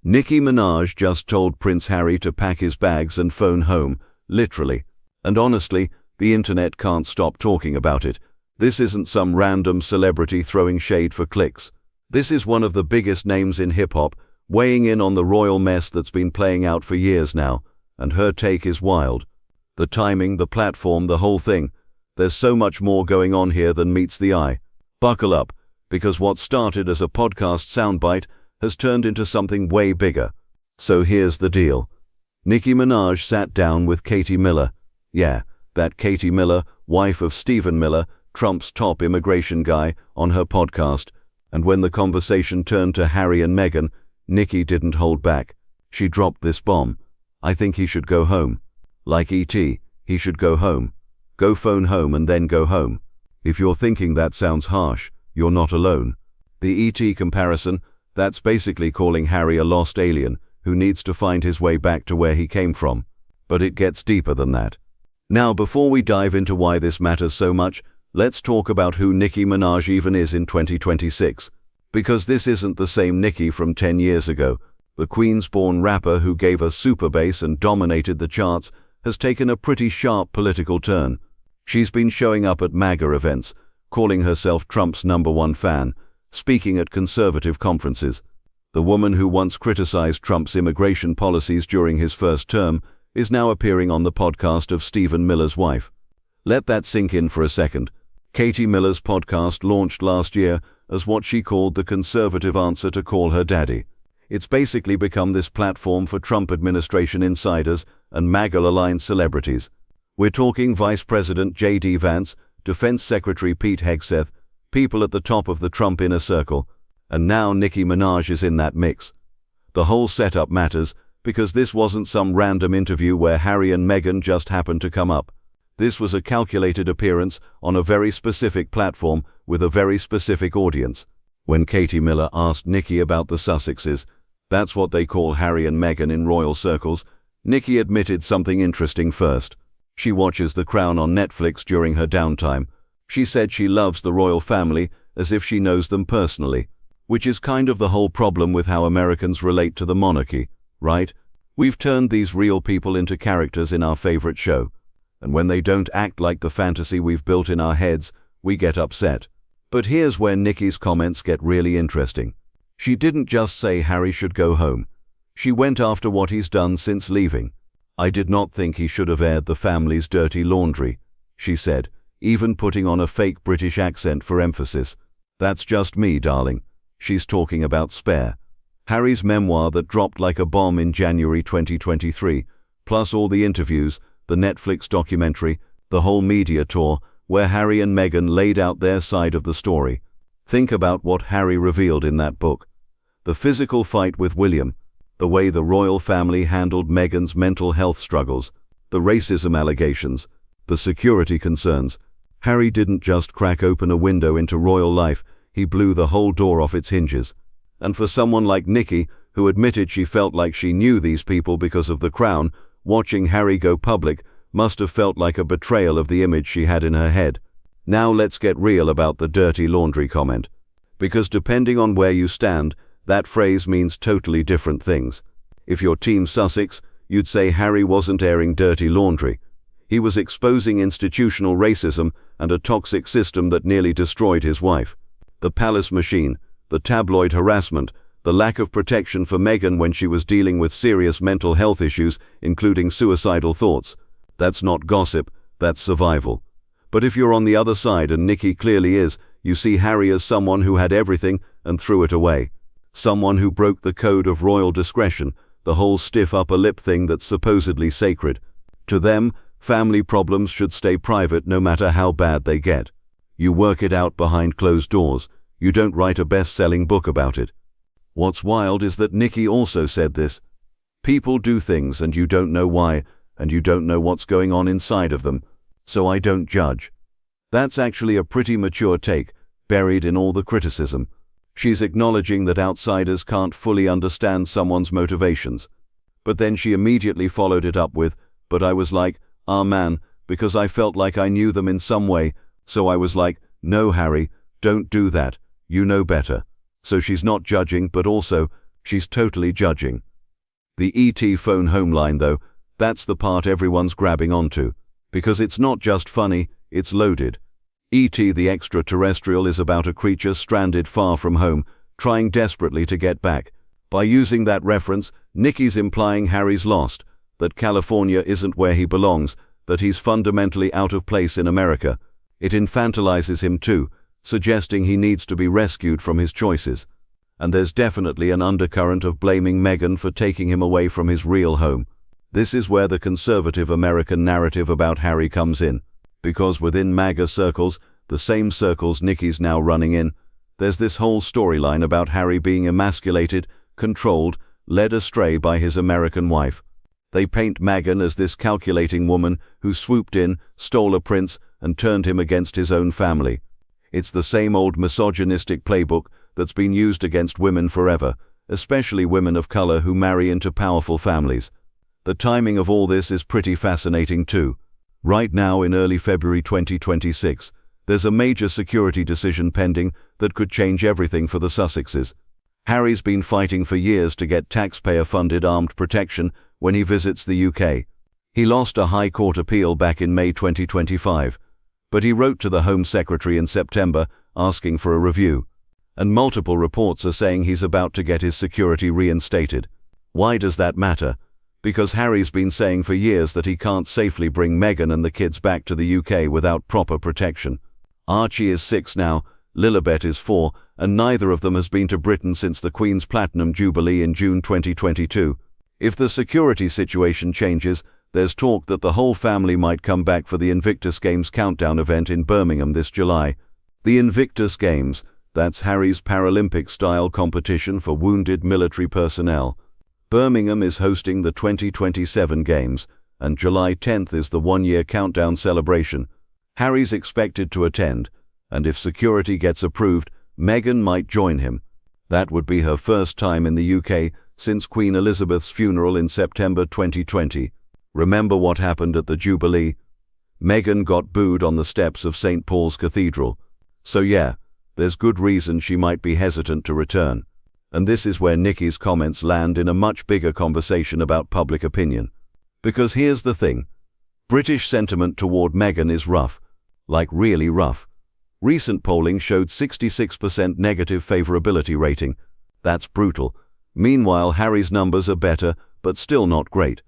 Nicki Minaj just told Prince Harry to pack his bags and phone home, literally. And honestly, the internet can't stop talking about it. This isn't some random celebrity throwing shade for clicks. This is one of the biggest names in hip-hop, weighing in on the royal mess that's been playing out for years now, and her take is wild. The timing, the platform, the whole thing. There's so much more going on here than meets the eye. Buckle up, because what started as a podcast soundbite has turned into something way bigger. So here's the deal. Nicki Minaj sat down with Katie Miller. Yeah, that Katie Miller, wife of Stephen Miller, Trump's top immigration guy, on her podcast. And when the conversation turned to Harry and Meghan, Nicki didn't hold back. She dropped this bomb. I think he should go home. Like E.T., he should go home. Go phone home and then go home. If you're thinking that sounds harsh, you're not alone. The E.T. comparison, that's basically calling Harry a lost alien who needs to find his way back to where he came from. But it gets deeper than that. Now, before we dive into why this matters so much, let's talk about who Nicki Minaj even is in 2026. Because this isn't the same Nicki from 10 years ago. The Queens-born rapper who gave us super bass and dominated the charts has taken a pretty sharp political turn. She's been showing up at MAGA events, calling herself Trump's #1 fan, speaking at conservative conferences. The woman who once criticized Trump's immigration policies during his first term is now appearing on the podcast of Stephen Miller's wife. Let that sink in for a second. Katie Miller's podcast launched last year as what she called the conservative answer to Call Her Daddy. It's basically become this platform for Trump administration insiders and MAGA-aligned celebrities. We're talking Vice President J.D. Vance, Defense Secretary Pete Hegseth, people at the top of the Trump inner circle, and now Nicki Minaj is in that mix. The whole setup matters because this wasn't some random interview where Harry and Meghan just happened to come up. This was a calculated appearance on a very specific platform with a very specific audience. When Katie Miller asked Nicki about the Sussexes, that's what they call Harry and Meghan in royal circles, Nicki admitted something interesting first. She watches The Crown on Netflix during her downtime. She said she loves the royal family as if she knows them personally, which is kind of the whole problem with how Americans relate to the monarchy, right? We've turned these real people into characters in our favorite show, and when they don't act like the fantasy we've built in our heads, we get upset. But here's where Nicki's comments get really interesting. She didn't just say Harry should go home. She went after what he's done since leaving. I did not think he should have aired the family's dirty laundry, she said, even putting on a fake British accent for emphasis. That's just me, darling. She's talking about Spare, Harry's memoir that dropped like a bomb in January 2023, plus all the interviews, the Netflix documentary, the whole media tour, where Harry and Meghan laid out their side of the story. Think about what Harry revealed in that book. The physical fight with William, the way the royal family handled Meghan's mental health struggles, the racism allegations, the security concerns. Harry didn't just crack open a window into royal life, he blew the whole door off its hinges. And for someone like Nicki, who admitted she felt like she knew these people because of The Crown, watching Harry go public must have felt like a betrayal of the image she had in her head. Now let's get real about the dirty laundry comment. Because depending on where you stand, that phrase means totally different things. If you're Team Sussex, you'd say Harry wasn't airing dirty laundry. He was exposing institutional racism and a toxic system that nearly destroyed his wife. The palace machine, the tabloid harassment, the lack of protection for Meghan when she was dealing with serious mental health issues, including suicidal thoughts. That's not gossip, that's survival. But if you're on the other side, and Nicki clearly is, you see Harry as someone who had everything and threw it away. Someone who broke the code of royal discretion, the whole stiff upper lip thing that's supposedly sacred. To them, family problems should stay private no matter how bad they get. You work it out behind closed doors. You don't write a best-selling book about it. What's wild is that Nicki also said this. People do things and you don't know why, and you don't know what's going on inside of them, so I don't judge. That's actually a pretty mature take, buried in all the criticism. She's acknowledging that outsiders can't fully understand someone's motivations. But then she immediately followed it up with, but I was like, ah man, because I felt like I knew them in some way, so I was like, no Harry, don't do that, you know better. So she's not judging, but also, She's totally judging. The ET phone home line though, that's the part everyone's grabbing onto. Because it's not just funny, it's loaded. ET the extraterrestrial is about a creature stranded far from home, trying desperately to get back. By using that reference, Nicki's implying Harry's lost, that California isn't where he belongs, that he's fundamentally out of place in America. It infantilizes him too, suggesting he needs to be rescued from his choices. And there's definitely an undercurrent of blaming Meghan for taking him away from his real home. This is where the conservative American narrative about Harry comes in. Because within MAGA circles, the same circles Nicki's now running in, there's this whole storyline about Harry being emasculated, controlled, led astray by his American wife. They paint Meghan as this calculating woman who swooped in, stole a prince, and turned him against his own family. It's the same old misogynistic playbook that's been used against women forever, especially women of color who marry into powerful families. The timing of all this is pretty fascinating too. Right now in early February 2026, there's a major security decision pending that could change everything for the Sussexes. Harry's been fighting for years to get taxpayer-funded armed protection when he visits the UK. He lost a High Court appeal back in May 2025, but he wrote to the Home Secretary in September asking for a review. And multiple reports are saying he's about to get his security reinstated. Why does that matter? Because Harry's been saying for years that he can't safely bring Meghan and the kids back to the UK without proper protection. Archie is 6 now, Lilibet is 4, and neither of them has been to Britain since the Queen's Platinum Jubilee in June 2022. If the security situation changes, there's talk that the whole family might come back for the Invictus Games countdown event in Birmingham this July. The Invictus Games, that's Harry's Paralympic-style competition for wounded military personnel. Birmingham is hosting the 2027 Games, and July 10th is the one-year countdown celebration. Harry's expected to attend, and if security gets approved, Meghan might join him. That would be her first time in the UK since Queen Elizabeth's funeral in September 2020. Remember what happened at the Jubilee? Meghan got booed on the steps of St. Paul's Cathedral. So yeah, there's good reason she might be hesitant to return. And this is where Nicki's comments land in a much bigger conversation about public opinion. Because here's the thing. British sentiment toward Meghan is rough. Like really rough. Recent polling showed 66% negative favorability rating. That's brutal. Meanwhile, Harry's numbers are better, but still not great.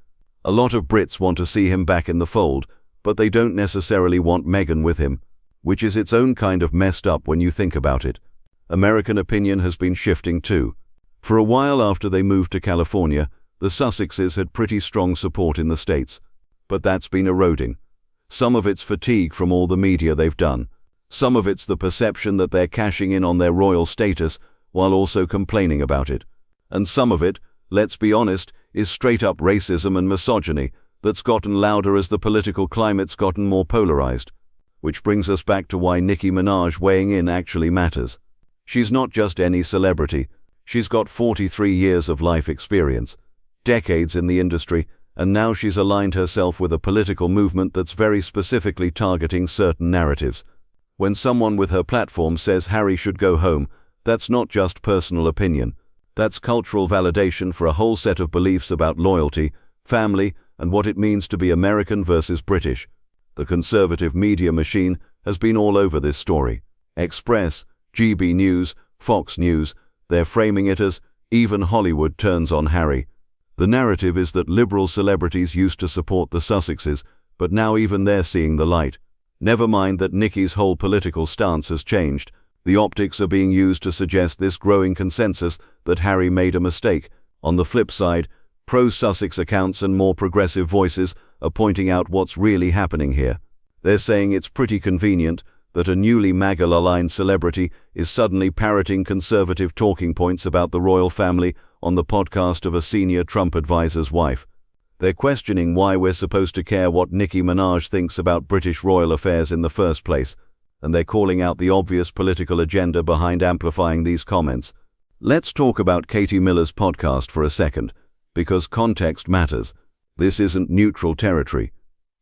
A lot of Brits want to see him back in the fold, but they don't necessarily want Meghan with him, which is its own kind of messed up when you think about it. American opinion has been shifting too. For a while after they moved to California, the Sussexes had pretty strong support in the States. But that's been eroding. Some of it's fatigue from all the media they've done. Some of it's the perception that they're cashing in on their royal status while also complaining about it. And some of it, let's be honest, is straight-up racism and misogyny that's gotten louder as the political climate's gotten more polarized. Which brings us back to why Nicki Minaj weighing in actually matters. She's not just any celebrity. She's got 43 years of life experience, decades in the industry, and now she's aligned herself with a political movement that's very specifically targeting certain narratives. When someone with her platform says Harry should go home, that's not just personal opinion. That's cultural validation for a whole set of beliefs about loyalty, family, and what it means to be American versus British. The conservative media machine has been all over this story. Express, GB News, Fox News, they're framing it as, even Hollywood turns on Harry. The narrative is that liberal celebrities used to support the Sussexes, but now even they're seeing the light. Never mind that Nicki's whole political stance has changed. The optics are being used to suggest this growing consensus that Harry made a mistake. On the flip side, pro-Sussex accounts and more progressive voices are pointing out what's really happening here. They're saying it's pretty convenient that a newly MAGA-aligned celebrity is suddenly parroting conservative talking points about the royal family on the podcast of a senior Trump advisor's wife. They're questioning why we're supposed to care what Nicki Minaj thinks about British royal affairs in the first place, and they're calling out the obvious political agenda behind amplifying these comments. Let's talk about Katie Miller's podcast for a second, because context matters. This isn't neutral territory.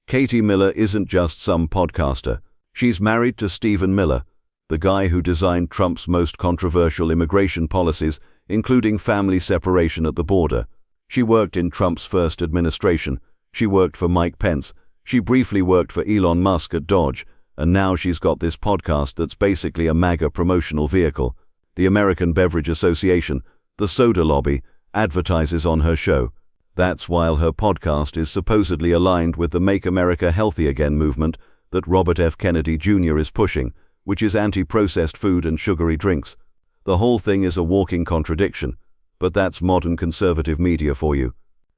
Katie Miller isn't just some podcaster. She's married to Stephen Miller, the guy who designed Trump's most controversial immigration policies, including family separation at the border. She worked in Trump's first administration. She worked for Mike Pence. She briefly worked for Elon Musk at Dodge. And now she's got this podcast that's basically a MAGA promotional vehicle. The American Beverage Association, the soda lobby, advertises on her show. That's while her podcast is supposedly aligned with the Make America Healthy Again movement that Robert F. Kennedy Jr. is pushing, which is anti-processed food and sugary drinks. The whole thing is a walking contradiction, but that's modern conservative media for you.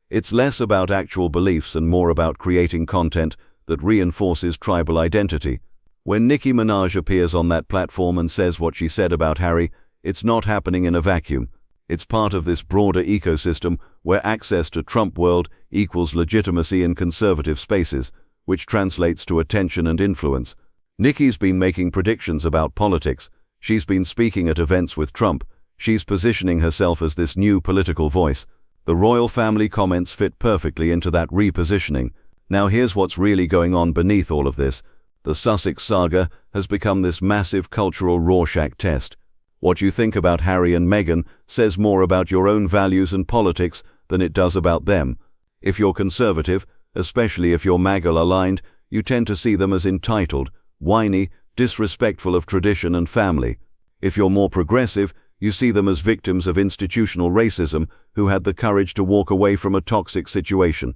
It's less about actual beliefs and more about creating content that reinforces tribal identity. When Nicki Minaj appears on that platform and says what she said about Harry, it's not happening in a vacuum. It's part of this broader ecosystem where access to Trump world equals legitimacy in conservative spaces, which translates to attention and influence. Nicki's been making predictions about politics. She's been speaking at events with Trump. She's positioning herself as this new political voice. The royal family comments fit perfectly into that repositioning. Now here's what's really going on beneath all of this. The Sussex saga has become this massive cultural Rorschach test. What you think about Harry and Meghan says more about your own values and politics than it does about them. If you're conservative, especially if you're MAGA-aligned, you tend to see them as entitled, whiny, disrespectful of tradition and family. If you're more progressive, you see them as victims of institutional racism who had the courage to walk away from a toxic situation.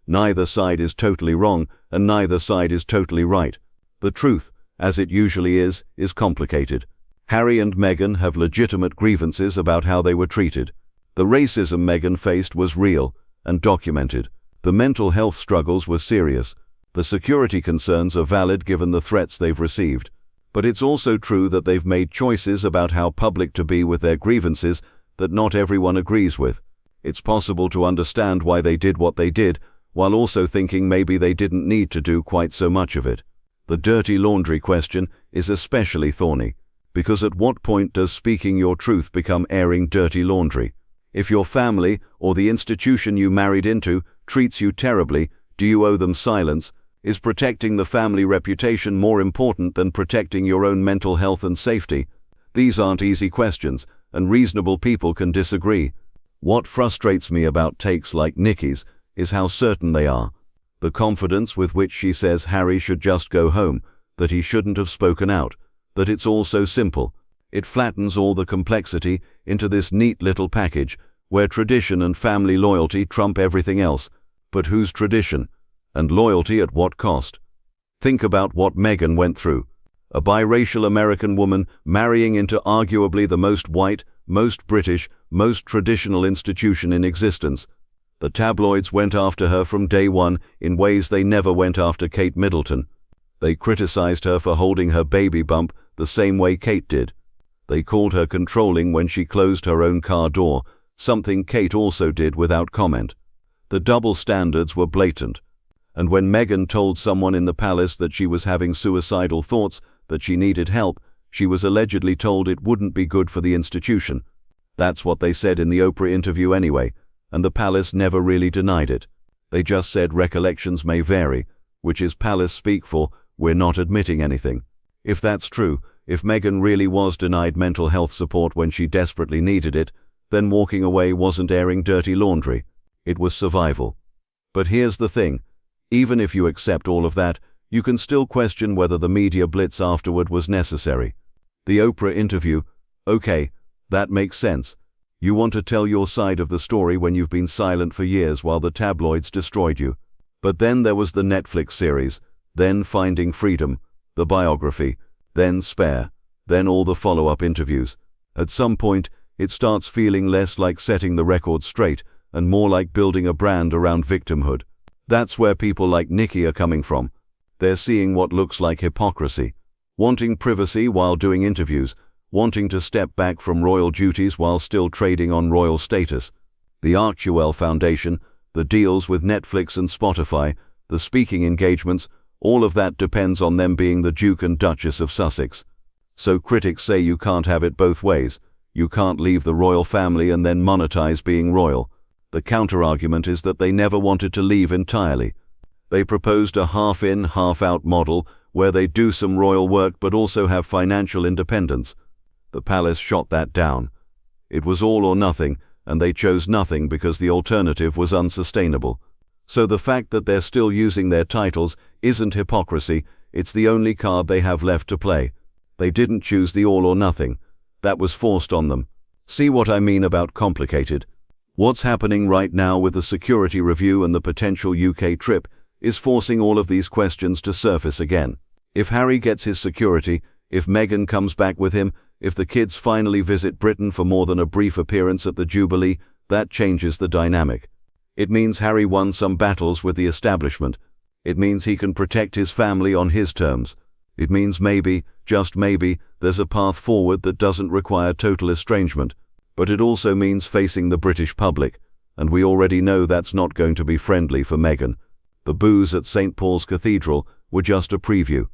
Neither side is totally wrong, and neither side is totally right. The truth, as it usually is complicated. Harry and Meghan have legitimate grievances about how they were treated. The racism Meghan faced was real and documented. The mental health struggles were serious. The security concerns are valid given the threats they've received. But it's also true that they've made choices about how public to be with their grievances that not everyone agrees with. It's possible to understand why they did what they did, while also thinking maybe they didn't need to do quite so much of it. The dirty laundry question is especially thorny, because at what point does speaking your truth become airing dirty laundry? If your family or the institution you married into treats you terribly, do you owe them silence? Is protecting the family reputation more important than protecting your own mental health and safety? These aren't easy questions, and reasonable people can disagree. What frustrates me about takes like Nicki's is how certain they are. The confidence with which she says Harry should just go home, that he shouldn't have spoken out, that it's all so simple. It flattens all the complexity into this neat little package where tradition and family loyalty trump everything else. But whose tradition? And loyalty at what cost? Think about what Meghan went through. A biracial American woman marrying into arguably the most white, most British, most traditional institution in existence. The tabloids went after her from day one in ways they never went after Kate Middleton. They criticized her for holding her baby bump the same way Kate did. They called her controlling when she closed her own car door, something Kate also did without comment. The double standards were blatant. And when Meghan told someone in the palace that she was having suicidal thoughts, that she needed help, she was allegedly told it wouldn't be good for the institution. That's what they said in the Oprah interview anyway, and the palace never really denied it. They just said recollections may vary, which is palace speak for we're not admitting anything. If that's true, if Meghan really was denied mental health support when she desperately needed it, then walking away wasn't airing dirty laundry. It was survival. But here's the thing. Even if you accept all of that, you can still question whether the media blitz afterward was necessary. The Oprah interview, okay, that makes sense. You want to tell your side of the story when you've been silent for years while the tabloids destroyed you. But then there was the Netflix series, then Finding Freedom, the biography, then Spare, then all the follow-up interviews. At some point, it starts feeling less like setting the record straight and more like building a brand around victimhood. That's where people like Nicki are coming from. They're seeing what looks like hypocrisy, wanting privacy while doing interviews, wanting to step back from royal duties while still trading on royal status. The Archewell Foundation, the deals with Netflix and Spotify, the speaking engagements, all of that depends on them being the Duke and Duchess of Sussex. So critics say you can't have it both ways. You can't leave the royal family and then monetize being royal. The counter-argument is that they never wanted to leave entirely. They proposed a half-in, half-out model where they do some royal work but also have financial independence. The palace shot that down. It was all or nothing, and they chose nothing because the alternative was unsustainable. So the fact that they're still using their titles isn't hypocrisy, it's the only card they have left to play. They didn't choose the all or nothing. That was forced on them. See what I mean about complicated? What's happening right now with the security review and the potential UK trip is forcing all of these questions to surface again. If Harry gets his security, if Meghan comes back with him, if the kids finally visit Britain for more than a brief appearance at the Jubilee, that changes the dynamic. It means Harry won some battles with the establishment. It means he can protect his family on his terms. It means maybe, just maybe, there's a path forward that doesn't require total estrangement. But it also means facing the British public, and we already know that's not going to be friendly for Meghan. The boos at St. Paul's Cathedral were just a preview.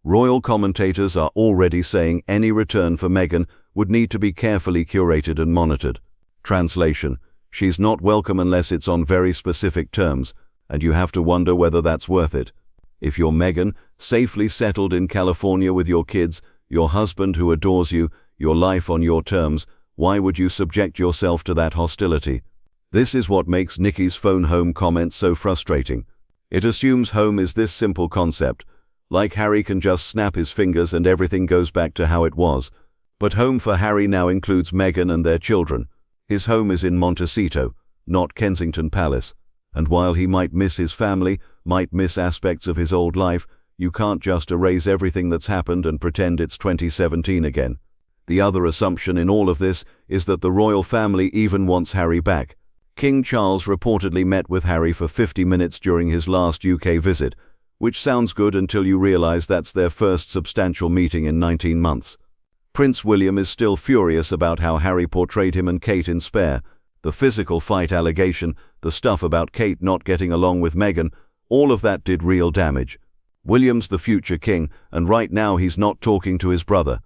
Royal commentators are already saying any return for Meghan would need to be carefully curated and monitored. Translation: she's not welcome unless it's on very specific terms, and you have to wonder whether that's worth it. If you're Meghan, safely settled in California with your kids, your husband who adores you, your life on your terms, why would you subject yourself to that hostility? This is what makes Nicki's phone home comment so frustrating. It assumes home is this simple concept, like Harry can just snap his fingers and everything goes back to how it was. But home for Harry now includes Meghan and their children. His home is in Montecito, not Kensington Palace. And while he might miss his family, might miss aspects of his old life, you can't just erase everything that's happened and pretend it's 2017 again. The other assumption in all of this is that the royal family even wants Harry back. King Charles reportedly met with Harry for 50 minutes during his last UK visit, which sounds good until you realize that's their first substantial meeting in 19 months. Prince William is still furious about how Harry portrayed him and Kate in Spare. The physical fight allegation, the stuff about Kate not getting along with Meghan, all of that did real damage. William's the future king, and right now he's not talking to his brother.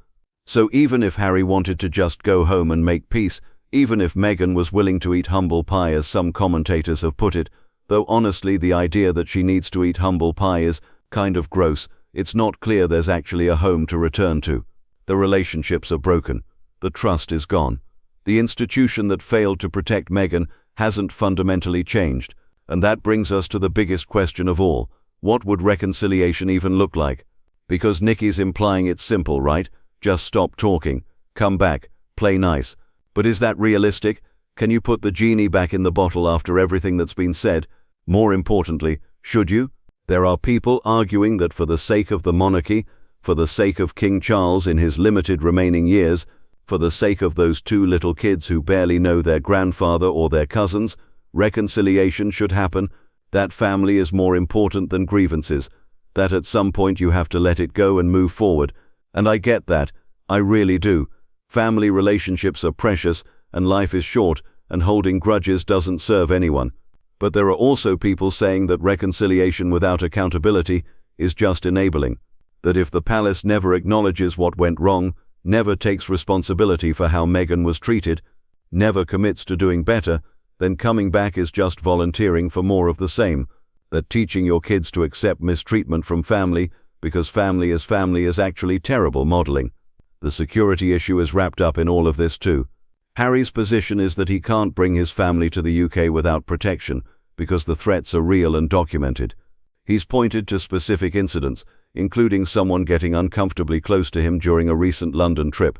So even if Harry wanted to just go home and make peace, even if Meghan was willing to eat humble pie as some commentators have put it, though honestly the idea that she needs to eat humble pie is kind of gross, it's not clear there's actually a home to return to. The relationships are broken. The trust is gone. The institution that failed to protect Meghan hasn't fundamentally changed. And that brings us to the biggest question of all. What would reconciliation even look like? Because Nicki's implying it's simple, right? Just stop talking. Come back. Play nice. But is that realistic? Can you put the genie back in the bottle after everything that's been said? More importantly, should you? There are people arguing that for the sake of the monarchy, for the sake of King Charles in his limited remaining years, for the sake of those two little kids who barely know their grandfather or their cousins, reconciliation should happen. That family is more important than grievances, that at some point you have to let it go and move forward. And I get that. I really do. Family relationships are precious, and life is short, and holding grudges doesn't serve anyone. But there are also people saying that reconciliation without accountability is just enabling. That if the palace never acknowledges what went wrong, never takes responsibility for how Meghan was treated, never commits to doing better, then coming back is just volunteering for more of the same. That teaching your kids to accept mistreatment from family because family is actually terrible modeling. The security issue is wrapped up in all of this too. Harry's position is that he can't bring his family to the UK without protection because the threats are real and documented. He's pointed to specific incidents, including someone getting uncomfortably close to him during a recent London trip.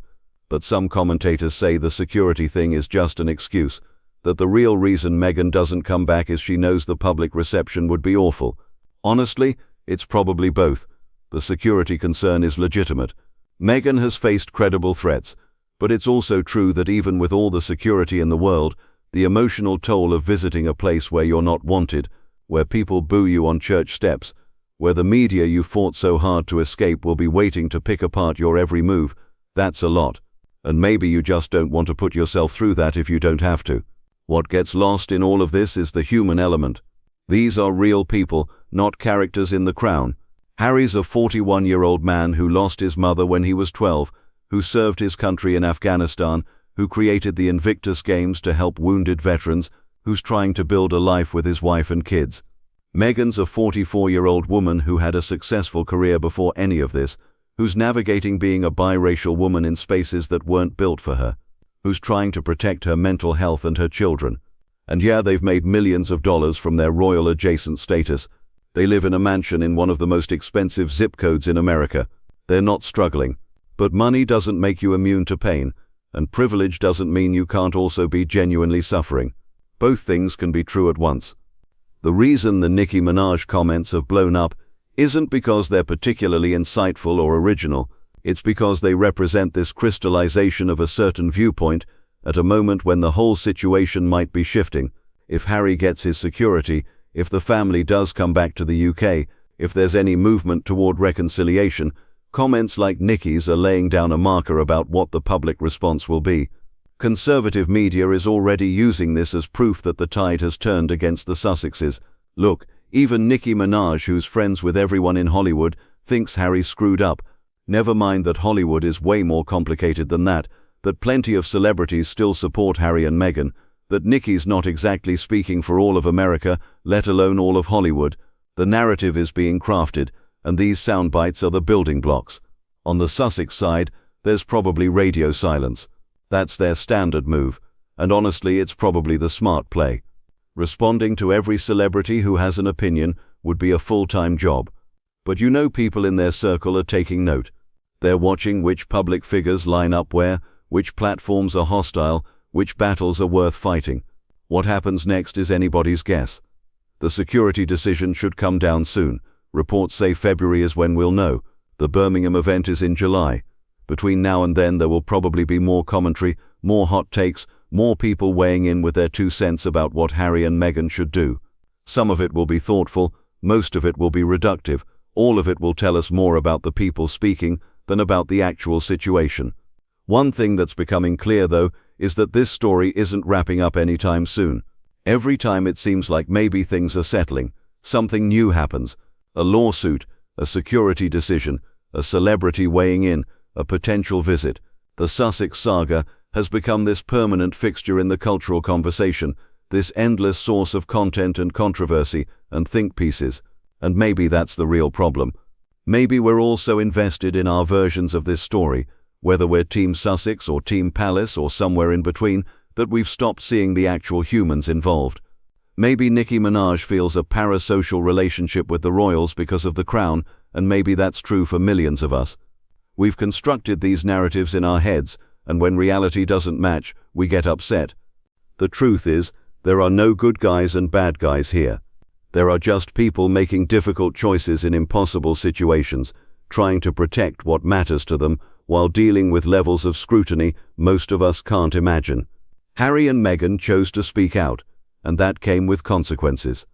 But some commentators say the security thing is just an excuse, that the real reason Meghan doesn't come back is she knows the public reception would be awful. Honestly, it's probably both. The security concern is legitimate. Meghan has faced credible threats, but it's also true that even with all the security in the world, the emotional toll of visiting a place where you're not wanted, where people boo you on church steps, where the media you fought so hard to escape will be waiting to pick apart your every move, that's a lot. And maybe you just don't want to put yourself through that if you don't have to. What gets lost in all of this is the human element. These are real people, not characters in The Crown. Harry's a 41-year-old man who lost his mother when he was 12, who served his country in Afghanistan, who created the Invictus Games to help wounded veterans, who's trying to build a life with his wife and kids. Meghan's a 44-year-old woman who had a successful career before any of this, who's navigating being a biracial woman in spaces that weren't built for her. who's trying to protect her mental health and her children. And yeah, they've made millions of dollars from their royal adjacent status. They live in a mansion in one of the most expensive zip codes in America. They're not struggling. But money doesn't make you immune to pain, and privilege doesn't mean you can't also be genuinely suffering. Both things can be true at once. The reason the Nicki Minaj comments have blown up isn't because they're particularly insightful or original. It's because they represent this crystallization of a certain viewpoint at a moment when the whole situation might be shifting. If Harry gets his security, if the family does come back to the UK, if there's any movement toward reconciliation, comments like Nicki's are laying down a marker about what the public response will be. Conservative media is already using this as proof that the tide has turned against the Sussexes. Look, even Nicki Minaj, who's friends with everyone in Hollywood, thinks Harry screwed up. Never mind that Hollywood is way more complicated than that plenty of celebrities still support Harry and Meghan, that Nicki's not exactly speaking for all of America, let alone all of Hollywood. The narrative is being crafted, and these sound bites are the building blocks. On the Sussex side, there's probably radio silence. That's their standard move, and honestly, it's probably the smart play. Responding to every celebrity who has an opinion would be a full-time job. But you know people in their circle are taking note. They're watching which public figures line up where, which platforms are hostile, which battles are worth fighting. What happens next is anybody's guess. The security decision should come down soon. Reports say February is when we'll know. The Birmingham event is in July. Between now and then there will probably be more commentary, more hot takes, more people weighing in with their 2 cents about what Harry and Meghan should do. Some of it will be thoughtful, most of it will be reductive, all of it will tell us more about the people speaking than about the actual situation. One thing that's becoming clear, though, is that this story isn't wrapping up anytime soon. Every time it seems like maybe things are settling, something new happens. A lawsuit, a security decision, a celebrity weighing in, a potential visit. The Sussex saga has become this permanent fixture in the cultural conversation, this endless source of content and controversy and think pieces. And maybe that's the real problem. Maybe we're all so invested in our versions of this story, whether we're Team Sussex or Team Palace or somewhere in between, that we've stopped seeing the actual humans involved. Maybe Nicki Minaj feels a parasocial relationship with the royals because of the crown, and maybe that's true for millions of us. We've constructed these narratives in our heads, and when reality doesn't match, we get upset. The truth is, there are no good guys and bad guys here. There are just people making difficult choices in impossible situations, trying to protect what matters to them, while dealing with levels of scrutiny most of us can't imagine. Harry and Meghan chose to speak out, and that came with consequences.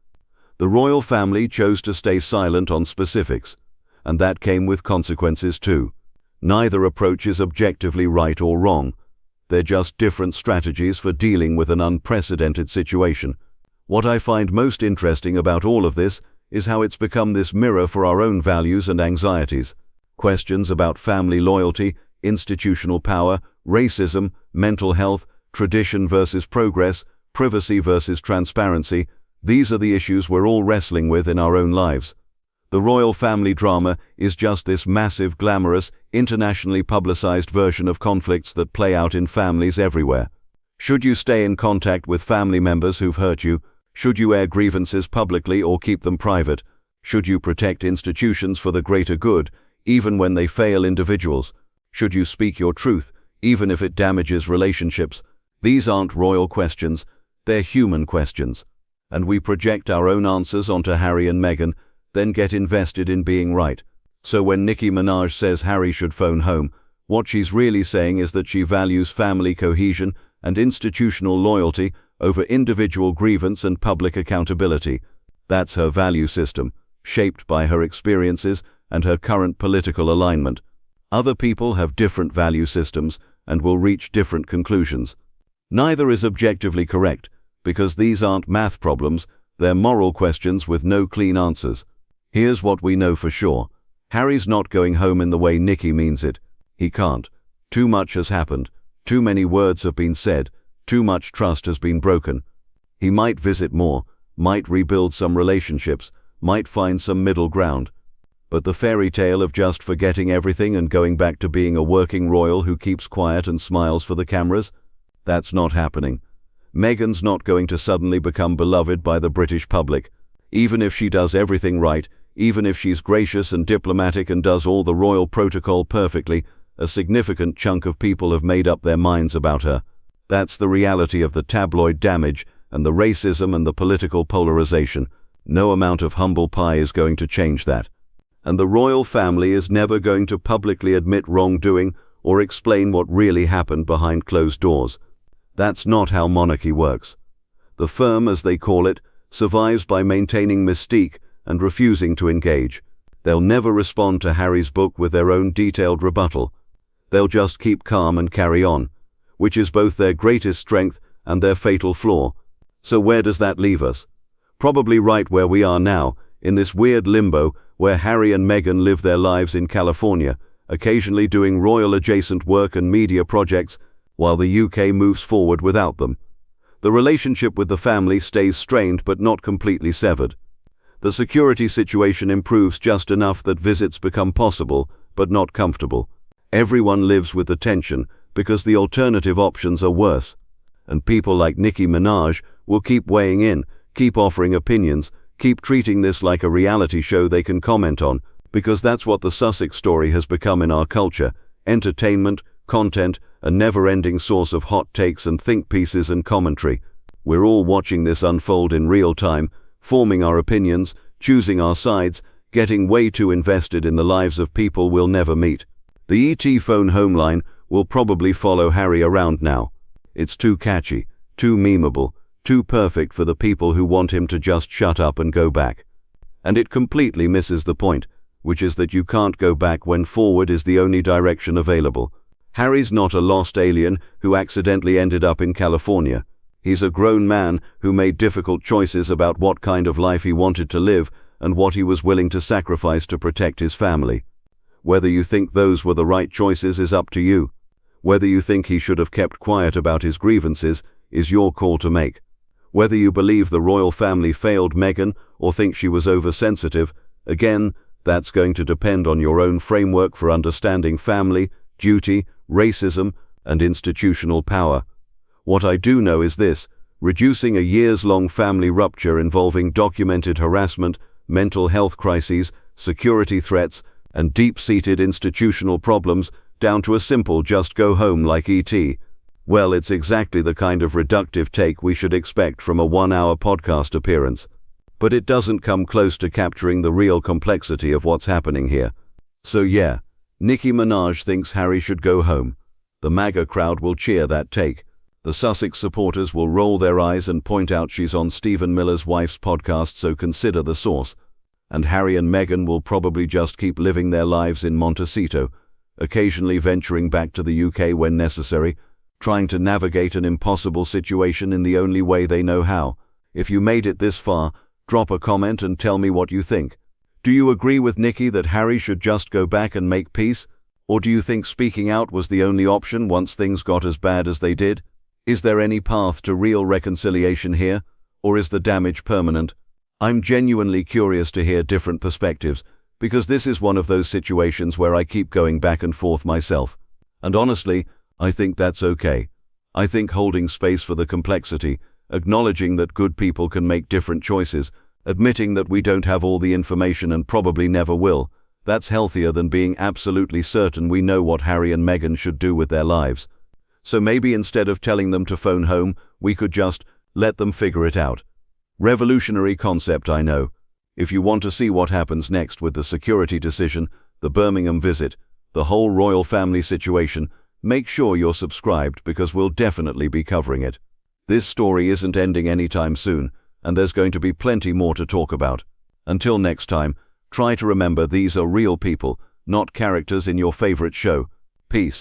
The royal family chose to stay silent on specifics, and that came with consequences too. Neither approach is objectively right or wrong. They're just different strategies for dealing with an unprecedented situation. What I find most interesting about all of this is how it's become this mirror for our own values and anxieties. Questions about family loyalty, institutional power, racism, mental health, tradition versus progress, privacy versus transparency, these are the issues we're all wrestling with in our own lives. The royal family drama is just this massive, glamorous, internationally publicized version of conflicts that play out in families everywhere. Should you stay in contact with family members who've hurt you? Should you air grievances publicly or keep them private? Should you protect institutions for the greater good, even when they fail individuals? Should you speak your truth, even if it damages relationships? These aren't royal questions, they're human questions. And we project our own answers onto Harry and Meghan, then get invested in being right. So when Nicki Minaj says Harry should phone home, what she's really saying is that she values family cohesion and institutional loyalty over individual grievance and public accountability. That's her value system, shaped by her experiences and her current political alignment. Other people have different value systems and will reach different conclusions. Neither is objectively correct, because these aren't math problems, they're moral questions with no clean answers. Here's what we know for sure. Harry's not going home in the way Nicki means it. He can't. Too much has happened. Too many words have been said. Too much trust has been broken. He might visit more, might rebuild some relationships, might find some middle ground. But the fairy tale of just forgetting everything and going back to being a working royal who keeps quiet and smiles for the cameras, That's not happening. Meghan's not going to suddenly become beloved by the British public. Even if she does everything right, even if she's gracious and diplomatic and does all the royal protocol perfectly, a significant chunk of people have made up their minds about her. That's the reality of the tabloid damage and the racism and the political polarization. No amount of humble pie is going to change that. And the royal family is never going to publicly admit wrongdoing or explain what really happened behind closed doors. That's not how monarchy works. The firm, as they call it, survives by maintaining mystique and refusing to engage. They'll never respond to Harry's book with their own detailed rebuttal. They'll just keep calm and carry on, which is both their greatest strength and their fatal flaw. So where does that leave us? Probably right where we are now, in this weird limbo where Harry and Meghan live their lives in California, occasionally doing royal-adjacent work and media projects, while the UK moves forward without them. The relationship with the family stays strained but not completely severed. The security situation improves just enough that visits become possible, but not comfortable. Everyone lives with the tension because the alternative options are worse. And people like NICKI Minaj will keep weighing in, keep offering opinions, keep treating this like a reality show they can comment on, because that's what the Sussex story has become in our culture: entertainment, content, a never-ending source of hot takes and think pieces and commentary. We're all watching this unfold in real time, forming our opinions, choosing our sides, getting way too invested in the lives of people we'll never meet. The ET phone home line will probably follow Harry around now. It's too catchy, too memeable, too perfect for the people who want him to just shut up and go back. And it completely misses the point, which is that you can't go back when forward is the only direction available. Harry's not a lost alien who accidentally ended up in California. He's a grown man who made difficult choices about what kind of life he wanted to live and what he was willing to sacrifice to protect his family. Whether you think those were the right choices is up to you. Whether you think he should have kept quiet about his grievances is your call to make. Whether you believe the royal family failed Meghan or think she was oversensitive, again, that's going to depend on your own framework for understanding family, duty, racism, and institutional power. What I do know is this: reducing a years-long family rupture involving documented harassment, mental health crises, security threats, and deep-seated institutional problems down to a simple just go home like E.T. Well, it's exactly the kind of reductive take we should expect from a one-hour podcast appearance. But it doesn't come close to capturing the real complexity of what's happening here. So yeah, Nicki Minaj thinks Harry should go home. The MAGA crowd will cheer that take. The Sussex supporters will roll their eyes and point out she's on Stephen Miller's wife's podcast, so consider the source. And Harry and Meghan will probably just keep living their lives in Montecito, occasionally venturing back to the UK when necessary, trying to navigate an impossible situation in the only way they know how. If you made it this far, drop a comment and tell me what you think. Do you agree with Nicki that Harry should just go back and make peace? Or do you think speaking out was the only option once things got as bad as they did? Is there any path to real reconciliation here, or is the damage permanent? I'm genuinely curious to hear different perspectives, because this is one of those situations where I keep going back and forth myself. And honestly, I think that's okay. I think holding space for the complexity, acknowledging that good people can make different choices, admitting that we don't have all the information and probably never will, that's healthier than being absolutely certain we know what Harry and Meghan should do with their lives. So maybe instead of telling them to phone home, we could just let them figure it out. Revolutionary concept, I know. If you want to see what happens next with the security decision, the Birmingham visit, the whole royal family situation, make sure you're subscribed because we'll definitely be covering it. This story isn't ending anytime soon, and there's going to be plenty more to talk about. Until next time, try to remember these are real people, not characters in your favorite show. Peace.